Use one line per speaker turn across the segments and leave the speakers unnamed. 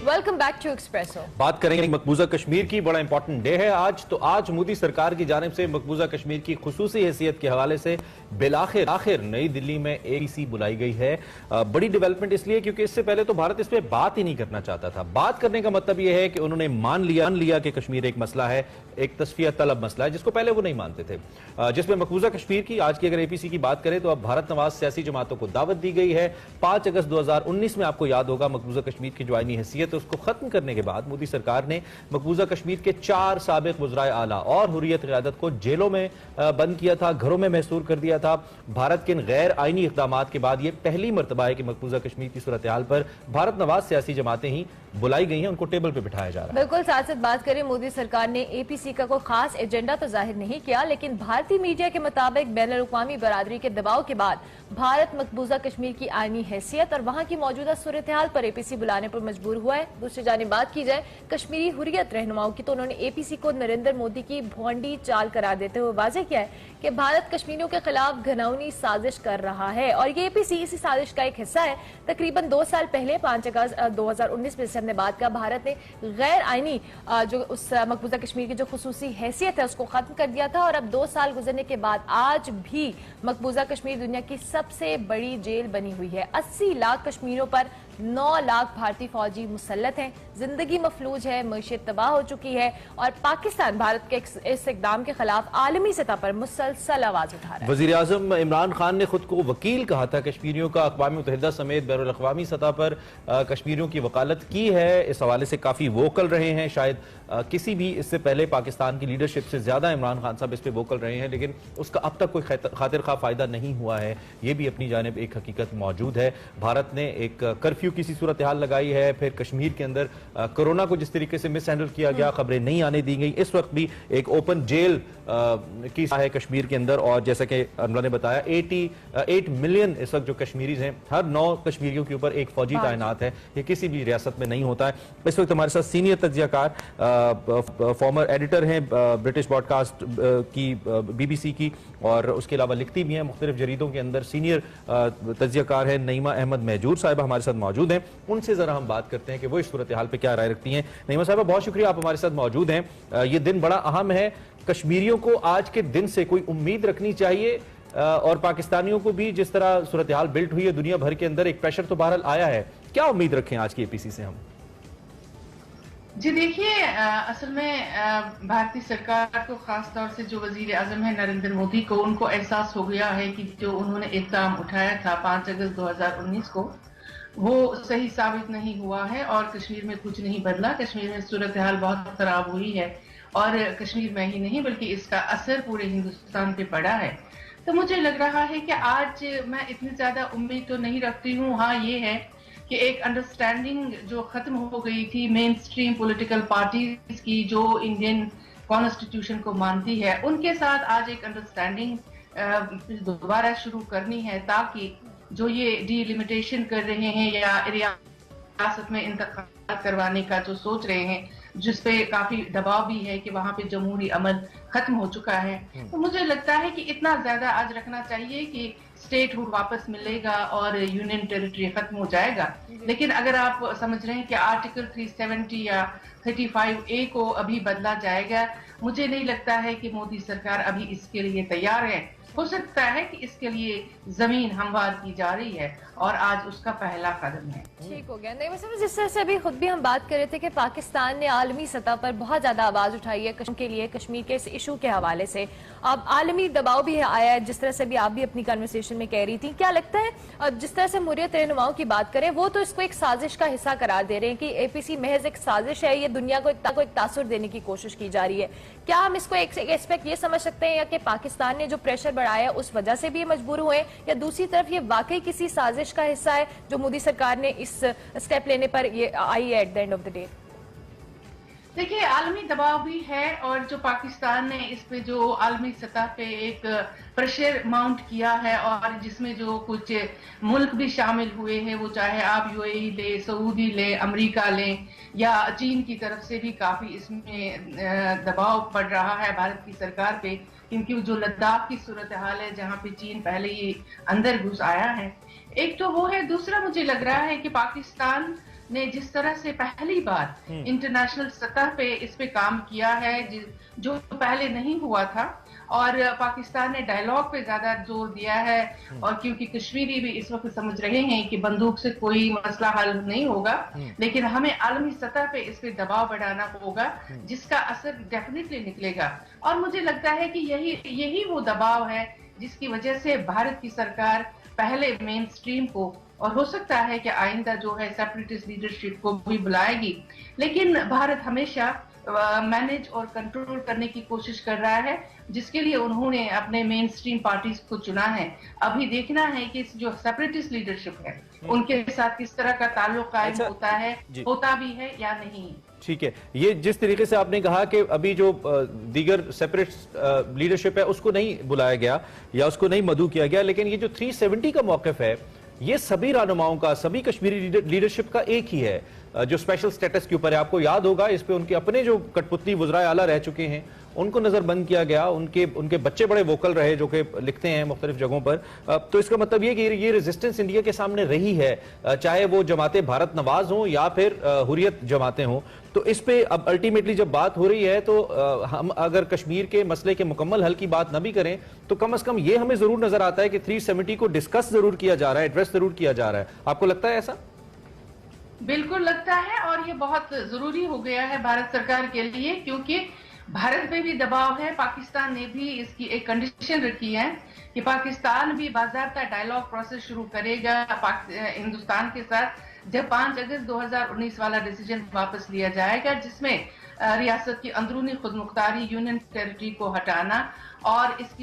Welcome back to espresso.
बात करेंगे मकबूजा कश्मीर की। बड़ा इंपॉर्टेंट डे है आज। तो आज मोदी सरकार की जानिब से मकबूजा कश्मीर की खुसूसी हैसियत के हवाले से बिलाखिर नई दिल्ली में एपीसी बुलाई गई है। बड़ी डेवलपमेंट इसलिए क्योंकि इससे पहले तो भारत इस पे बात ही नहीं करना चाहता था। बात करने का मतलब यह है कि उन्होंने मान लिया कि कश्मीर एक मसला है, एक तस्फिया तलब मसला है, जिसको पहले वो नहीं मानते थे। जिसमें मकबूजा कश्मीर की आज की अगर एपीसी की बात करें तो अब भारत नवाज सियासी जमातों को दावत दी गई है। 5 अगस्त 2019 में आपको याद होगा मकबूजा कश्मीर की जो आईनी हैसियत है उसको खत्म करने के बाद मोदी सरकार ने मकबूजा कश्मीर के 4 साबिक वज़राए आला और हुर्रियत क़यादत को जेलों में बंद किया था, घरों में महसूर कर दिया था। भारत के इन गैर आईनी इक़दामात के बाद यह पहली मरतबा है कि मकबूजा कश्मीर की सूरत हाल पर भारत नवाज सियासी जमातें ही बुलाई गई हैं, उनको टेबल पे बिठाया जा रहा है।
बिल्कुल साथ साथ बात करें, मोदी सरकार ने एपीसी का कोई खास एजेंडा तो जाहिर नहीं किया, लेकिन भारतीय मीडिया के मुताबिक बैनुल अक़वामी बरादरी के दबाव के बाद भारत मकबूजा कश्मीर की आईनी हैसियत और वहां की मौजूदा सूरत हाल पर एपीसी बुलाने पर मजबूर हुआ है। दूसरी जानिब बात की जाए कश्मीरी हुर्रियत रहनुमाओं की, तो उन्होंने एपीसी को नरेंद्र मोदी की भोंडी चाल करार देते हुए वाज़ेह किया है कि भारत कश्मीरियों के खिलाफ घिनौनी साजिश कर रहा है और ये एपीसी इसी साजिश का एक हिस्सा है। तकरीबन 2 साल पहले 5 अगस्त 2019 में हमने बात किया, भारत ने गैर आईनी जो उस मकबूजा कश्मीर की जो खुसूसी हैसियत है उसको खत्म कर दिया था और अब 2 साल गुजरने के बाद आज भी मकबूजा कश्मीर दुनिया की सबसे बड़ी जेल बनी हुई है। 80 लाख कश्मीरियों पर 9 लाख भारतीय फौजी मुसल्लत हैं, जिंदगी मफलूज है, मईशत तबाह हो चुकी है और पाकिस्तान भारत के इस इकदाम के खिलाफ आलमी सतह पर मुसलसल आवाज उठा रहा है।
वज़ीर आज़म इमरान खान ने खुद को वकील कहा था कश्मीरियों का, अक़वाम मुत्तहिदा समेत बैनुल अक़वामी सतह पर कश्मीरियों की वकालत की है। इस हवाले से काफ़ी वोकल रहे हैं, शायद किसी भी इससे पहले पाकिस्तान की लीडरशिप से ज़्यादा इमरान खान साहब इस पर वोकल रहे हैं, लेकिन उसका अब तक कोई खातिर खा फ़ायदा नहीं हुआ है। ये भी अपनी जानिब एक हकीकत मौजूद है। भारत ने एक कर्फ्यू की सी सूरत हाल लगाई है, फिर कश्मीर के अंदर कोरोना को जिस तरीके से मिस हैंडल किया गया, खबरें नहीं आने दी गई, इस वक्त भी एक ओपन जेल की है कश्मीर के अंदर और जैसा कि अमला ने बताया 88 मिलियन इस वक्त जो कश्मीरीज हैं, हर 9 कश्मीरियों के ऊपर एक फौजी तैनात है। ये किसी भी रियासत में नहीं होता है। इस वक्त हमारे साथ सीनियर तज्जियाकार फॉर्मर एडिटर हैं ब्रिटिश ब्रॉडकास्ट की, BBC की, और उसके अलावा लिखती भी हैं मुख्तलिफ जरीदों के अंदर। सीनियर तज्जियाकार हैं नईमा अहमद महजूर साहिबा हमारे साथ मौजूद हैं। उनसे जरा हम बात करते हैं कि वो इस सूरत हाल पे क्या राय रखती हैं। नईमा साहिबा, बहुत शुक्रिया, आप हमारे साथ मौजूद हैं। ये दिन बड़ा अहम है, कश्मीरियों को आज के दिन से कोई उम्मीद रखनी चाहिए और पाकिस्तानियों को भी जिस तरह सूरत हाल बिल्ट हुई है दुनिया भर के अंदर, एक प्रेशर तो बहरहाल आया है। क्या उम्मीद रखें आज की एपीसी से हम?
जी देखिए, असल में भारतीय सरकार को, खास तौर से जो वजीर आजम है नरेंद्र मोदी को, उनको एहसास हो गया है कि जो उन्होंने इक़दाम उठाया था 5 अगस्त 2019 को, वो सही साबित नहीं हुआ है और कश्मीर में कुछ नहीं बदला। कश्मीर में सूरत हाल बहुत खराब हुई है और कश्मीर में ही नहीं बल्कि इसका असर पूरे हिंदुस्तान पे पड़ा है। तो मुझे लग रहा है कि आज मैं इतनी ज्यादा उम्मीद तो नहीं रखती हूँ। हाँ, ये है कि एक अंडरस्टैंडिंग जो खत्म हो गई थी मेन स्ट्रीम पॉलिटिकल पार्टीज की, जो इंडियन कॉन्स्टिट्यूशन को मानती है, उनके साथ आज एक अंडरस्टैंडिंग दोबारा शुरू करनी है, ताकि जो ये डिलिमिटेशन कर रहे हैं या रियासत में इंतखाब करवाने का जो सोच रहे हैं, जिसपे काफी दबाव भी है कि वहां पे जमहूरी अमल खत्म हो चुका है, तो मुझे लगता है कि इतना ज्यादा आज रखना चाहिए कि स्टेटहुड वापस मिलेगा और यूनियन टेरिटरी खत्म हो जाएगा। लेकिन अगर आप समझ रहे हैं कि आर्टिकल 370 या 35A को अभी बदला जाएगा, मुझे नहीं लगता है कि मोदी सरकार अभी इसके लिए तैयार है। हो सकता है कि इसके लिए जमीन हमवार की जा रही है और आज उसका पहला कदम है।
ठीक हो गया। नहीं, मतलब जिस तरह से अभी खुद भी हम बात कर रहे थे कि पाकिस्तान ने आलमी सतह पर बहुत ज्यादा आवाज उठाई है कश्मीर के लिए, कश्मीर के इस इशू के हवाले से अब आलमी दबाव भी आया है, जिस तरह से भी आप भी अपनी कन्वर्सेशन में कह रही थी। क्या लगता है, अब जिस तरह से हुर्रियत रहनुमाओं की बात करें, वो तो इसको एक साजिश का हिस्सा करार दे रहे हैं कि एपीसी महज एक साजिश है, ये दुनिया को एक तासुर देने की कोशिश की जा रही है। क्या हम इसको एक एस्पेक्ट ये समझ सकते हैं या कि पाकिस्तान ने जो प्रेशर बढ़ाया उस वजह से भी ये मजबूर हुए, या दूसरी तरफ ये वाकई किसी साजिश का हिस्सा है जो मोदी सरकार ने इस स्टेप लेने पर ये आई है at the end of the day?
देखिए, आलमी दबाव भी है और जो पाकिस्तान ने इस पे जो आलमी सतह पे एक प्रेशर माउंट किया है और जिसमें जो कुछ मुल्क भी शामिल हुए हैं, वो चाहे आप यूएई ले, सऊदी ले, अमेरिका ले या चीन की तरफ से भी काफी इसमें दबाव पड़ रहा है भारत की सरकार पे, क्योंकि जो लद्दाख की सूरत हाल है जहाँ पे चीन पहले ही अंदर घुस आया है, एक तो वो है। दूसरा मुझे लग रहा है कि पाकिस्तान نے جس طرح سے پہلی بار انٹرنیشنل سطح پہ اس پہ کام کیا ہے جو پہلے نہیں ہوا تھا، اور پاکستان نے ڈائیلاگ پہ زیادہ زور دیا ہے، اور کیونکہ کشمیری بھی اس وقت سمجھ رہے ہیں کہ بندوق سے کوئی مسئلہ حل نہیں ہوگا، لیکن ہمیں عالمی سطح پہ اس پہ دباؤ بڑھانا ہوگا جس کا اثر ڈیفینیٹلی نکلے گا۔ اور مجھے لگتا ہے کہ یہی وہ دباؤ ہے جس کی وجہ سے بھارت کی سرکار پہلے مین سٹریم کو، اور ہو سکتا ہے کہ آئندہ جو ہے سیپریٹسٹ لیڈرشپ کو بھی بلائے گی، لیکن بھارت ہمیشہ مینج اور کنٹرول کرنے کی کوشش کر رہا ہے، جس کے لیے انہوں نے اپنے مین سٹریم پارٹیز کو چنا ہے۔ ابھی دیکھنا ہے کہ جو سیپریٹسٹ لیڈرشپ ہے ان کے ساتھ کس طرح کا تعلق قائم ہوتا ہے، ہوتا بھی ہے یا نہیں۔
ٹھیک ہے، یہ جس طریقے سے آپ نے کہا کہ ابھی جو دیگر سیپریٹ لیڈرشپ ہے اس کو نہیں بلایا گیا یا اس کو نہیں مدعو کیا گیا، لیکن یہ جو 370 کا موقف ہے یہ سبھی رہنماؤں کا، سبھی کشمیری لیڈرشپ کا ایک ہی ہے جو اسپیشل سٹیٹس کے اوپر ہے۔ آپ کو یاد ہوگا اس پہ ان کے اپنے جو کٹ پتلی وزرائے اعلیٰ رہ چکے ہیں ان کو نظر بند کیا گیا، ان کے بچے بڑے ووکل رہے جو کہ لکھتے ہیں مختلف جگہوں پر۔ تو اس کا مطلب یہ کہ یہ ریزسٹنس انڈیا کے سامنے رہی ہے، چاہے وہ جماعتیں بھارت نواز ہوں یا پھر حریت جماعتیں ہوں۔ تو اس پہ اب الٹیمیٹلی جب بات ہو رہی ہے تو ہم اگر کشمیر کے مسئلے کے مکمل حل کی بات نہ بھی کریں تو کم از کم یہ ہمیں ضرور نظر آتا ہے کہ 370 کو ڈسکس ضرور کیا جا رہا ہے، ایڈریس ضرور کیا جا رہا ہے۔ آپ کو لگتا ہے ایسا؟
بالکل لگتا ہے، اور یہ بہت ضروری ہو گیا ہے بھارت سرکار کے لیے، کیونکہ بھارت پہ بھی دباؤ ہے۔ پاکستان نے بھی اس کی ایک کنڈیشن رکھی ہے کہ پاکستان بھی باضابطہ ڈائیلاگ پروسیس شروع کرے گا ہندوستان کے ساتھ جب 5 اگست 2019 والا ڈیسیجن واپس لیا جائے گا، جس میں ریاست کی اندرونی خود مختاری یونین ٹیریٹری کو ہٹانا اور اس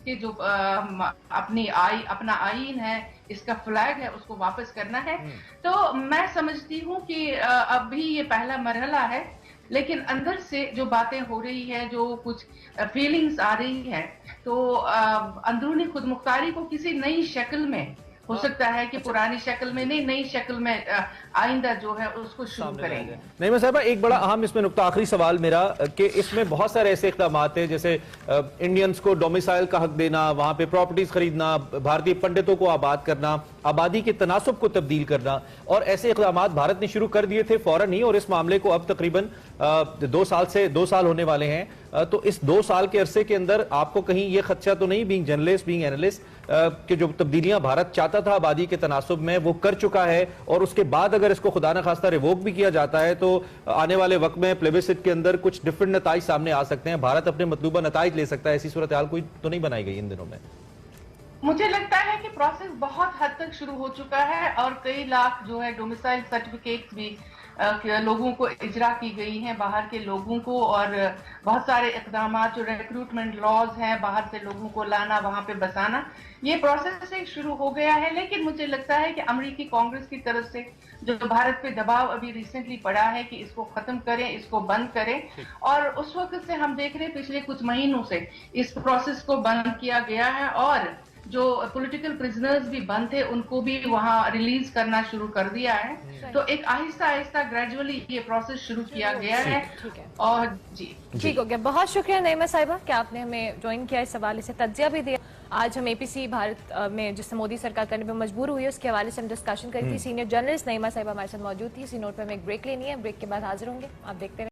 کے جو اپنا آئین ہے، اس کا فلیگ ہے، اس کو واپس کرنا ہے۔ تو میں سمجھتی ہوں کہ اب بھی یہ پہلا مرحلہ ہے، لیکن اندر سے جو باتیں ہو رہی ہے، جو کچھ فیلنگز آ رہی ہے، تو اندرونی خود مختاری کو کسی نئی شکل میں، ہو سکتا ہے کہ پرانی شکل میں نہیں، نئی شکل میں آئندہ جو ہے اس کو شروع کریں گے۔
نعیمہ صاحبہ، ایک بڑا اہم اس میں نقطہ، آخری سوال میرا، کہ اس میں بہت سارے ایسے اقدامات ہیں جیسے انڈینز کو ڈومیسائل کا حق دینا، وہاں پہ پراپرٹیز خریدنا، بھارتی پنڈتوں کو آباد کرنا، آبادی کے تناسب کو تبدیل کرنا، اور ایسے اقدامات بھارت نے شروع کر دیے تھے فوراً ہی، اور اس معاملے کو اب تقریباً 2 سال ہونے والے ہیں۔ تو اس 2 سال کے عرصے کے اندر آپ کو کہیں یہ خدشہ تو نہیں، بینگ جرنلسٹ، بینگ اینالسٹ، کہ جو تبدیلیاں بھارت چاہتا تھا آبادی کے تناسب میں وہ کر چکا ہے، اور اس کے بعد اگر اس کو خدا نخواستہ ریووک بھی کیا جاتا ہے تو آنے والے وقت میں پلیبسٹ کے اندر کچھ ڈیفرنٹ نتائج سامنے آ سکتے ہیں، بھارت اپنے مطلوبہ نتائج لے سکتا ہے؟ ایسی صورتحال کوئی تو نہیں بنائی گئی ان دنوں میں؟
مجھے لگتا ہے کہ پروسیس بہت حد تک شروع ہو چکا ہے، اور کئی لاکھ جو ہے ڈومیسائل سرٹیفکیٹس بھی لوگوں کو اجرا کی گئی ہیں، باہر کے لوگوں کو، اور بہت سارے اقدامات جو ریکروٹمنٹ لاز ہیں، باہر سے لوگوں کو لانا، وہاں پہ بسانا، یہ پروسیس شروع ہو گیا ہے۔ لیکن مجھے لگتا ہے کہ امریکی کانگریس کی طرف سے جو بھارت پہ دباؤ ابھی ریسنٹلی پڑا ہے کہ اس کو ختم کریں، اس کو بند کریں، اور اس وقت سے ہم دیکھ رہے ہیں پچھلے کچھ مہینوں سے اس پروسیس کو بند کیا گیا ہے، اور جو پولیٹیکل پرزنرز بھی بند تھے ان کو بھی وہاں ریلیز کرنا شروع کر دیا ہے۔ تو ایک آہستہ آہستہ گریجولی یہ پروسیس شروع کیا گیا ہے۔ اور
ٹھیک ہو گیا، بہت شکریہ نعیمہ صاحبہ کہ آپ نے ہمیں جوائن کیا، اس حوالے سے تجزیہ بھی دیا۔ آج ہم APC بھارت میں جس سے مودی سرکار کرنے پہ مجبور ہوئی ہے اس کے حوالے سے ہم ڈسکشن کری تھی۔ سینئر جرنلسٹ نعیمہ صاحبہ ہمارے ساتھ موجود تھی۔ اسی نوٹ پہ ہمیں ایک بریک لینی ہے، بریک کے بعد حاضر ہوں گے، آپ دیکھتے رہیں۔